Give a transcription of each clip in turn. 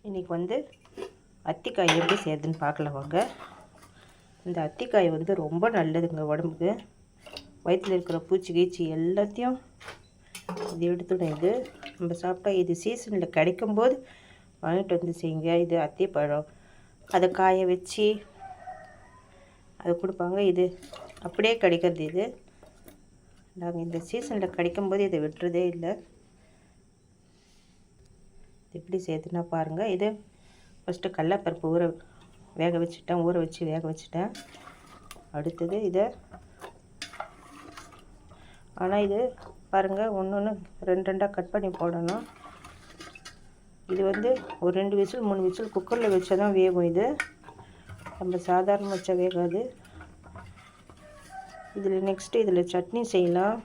இன்றைக்கி வந்து அத்திக்காய் எப்படி செய்யறதுன்னு பார்க்கலாம் வாங்க. இந்த அத்திக்காய் வந்து ரொம்ப நல்லதுங்க உடம்புக்கு. வயிற்றில் இருக்கிற பூச்சி கீச்சி எல்லாத்தையும் இது எடுத்துடும். இது நம்ம சாப்பிட்டா இது சீசனில் கிடைக்கும்போது வாங்கிட்டு வந்து செய்யுங்க. இது அத்திப்பழம் அதை காய வச்சு அதை கொடுப்பாங்க. இது அப்படியே கிடைக்கிறது. இது நாங்கள் இந்த சீசனில் கிடைக்கும்போது இதை விட்டுறதே இல்லை. எப்படி செய்யுதுன்னா பாருங்கள். இது ஃபஸ்ட்டு கடலப்பருப்பு ஊற வச்சுட்டேன். அடுத்தது இதை ஆனால் இது பாருங்கள், ஒன்று ரெண்டாக கட் பண்ணி போடணும். இது வந்து ஒரு 2 விசில் 3 விசில் குக்கரில் வச்சா தான் வேகும். இது நம்ம சாதாரண வச்சா வேகாது. இதில் நெக்ஸ்ட்டு இதில் சட்னி செய்யலாம்.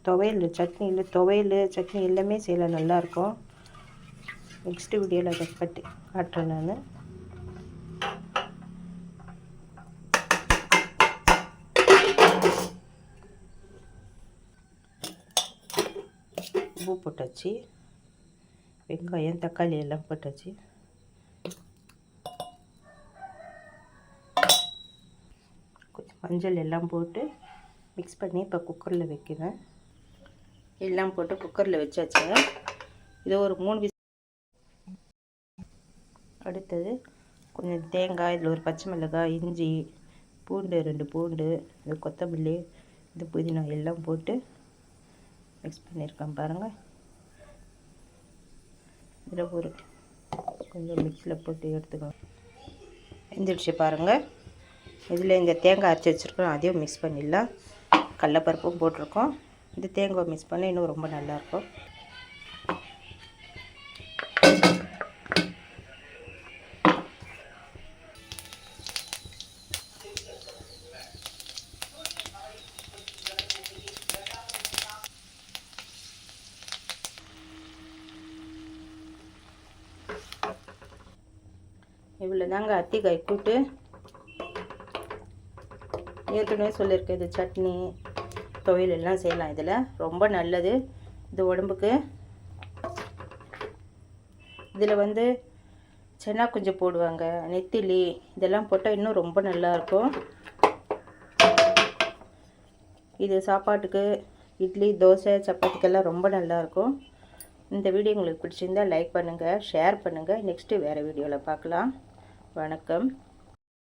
துவையல் சட்னி எல்லாமே செய்யலாம், நல்லாயிருக்கும். நெக்ஸ்ட்டு வீடியோவில் அதை பற்றி காட்டுறேன் நான். உப்பு போட்டாச்சு, வெங்காயம் தக்காளி எல்லாம் போட்டாச்சு. கொஞ்சம் மஞ்சள் எல்லாம் போட்டு மிக்ஸ் பண்ணி இப்போ குக்கரில் வைக்கிறேன். எல்லாம் போட்டு குக்கரில் வச்சாச்சுங்க. இது ஒரு 3 விசில். அடுத்தது கொஞ்சம் தேங்காய், இதில் ஒரு பச்சை மிளகாய், இஞ்சி, பூண்டு 2 பூண்டு, இது கொத்தமல்லி, இது புதினா எல்லாம் போட்டு மிக்ஸ் பண்ணியிருக்கேன் பாருங்கள். இதில் ஒரு கொஞ்சம் மிக்ஸியில் போட்டு எடுத்துக்கலாம். வெந்துடுச்சு பாருங்கள். இதில் இந்த தேங்காய் அரைச்சி வச்சுருக்கோம், அதையும் மிக்ஸ் பண்ணிடலாம். கடலப்பருப்பும் போட்டிருக்கோம். இந்த தேங்காய் மிக்ஸ் பண்ணி இன்னும் ரொம்ப நல்லாயிருக்கும். இவ்வளோ தாங்க அத்திக்காய் கூட்டு. ஏற்கனவே சொல்லியிருக்கேன், இது சட்னி துவையல் எல்லாம் செய்யலாம். இதில் ரொம்ப நல்லது இது உடம்புக்கு. இதில் வந்து சென்னா கொஞ்சம் போடுவாங்க, நெத்திலி இதெல்லாம் போட்டால் இன்னும் ரொம்ப நல்லாயிருக்கும். இது சாப்பாட்டுக்கு இட்லி, தோசை, சப்பாத்திக்கெல்லாம் ரொம்ப நல்லாயிருக்கும். இந்த வீடியோ உங்களுக்கு பிடிச்சிருந்தால் லைக் பண்ணுங்கள், ஷேர் பண்ணுங்கள். நெக்ஸ்ட்டு வேறு வீடியோவில் பார்க்கலாம். வணக்கம்.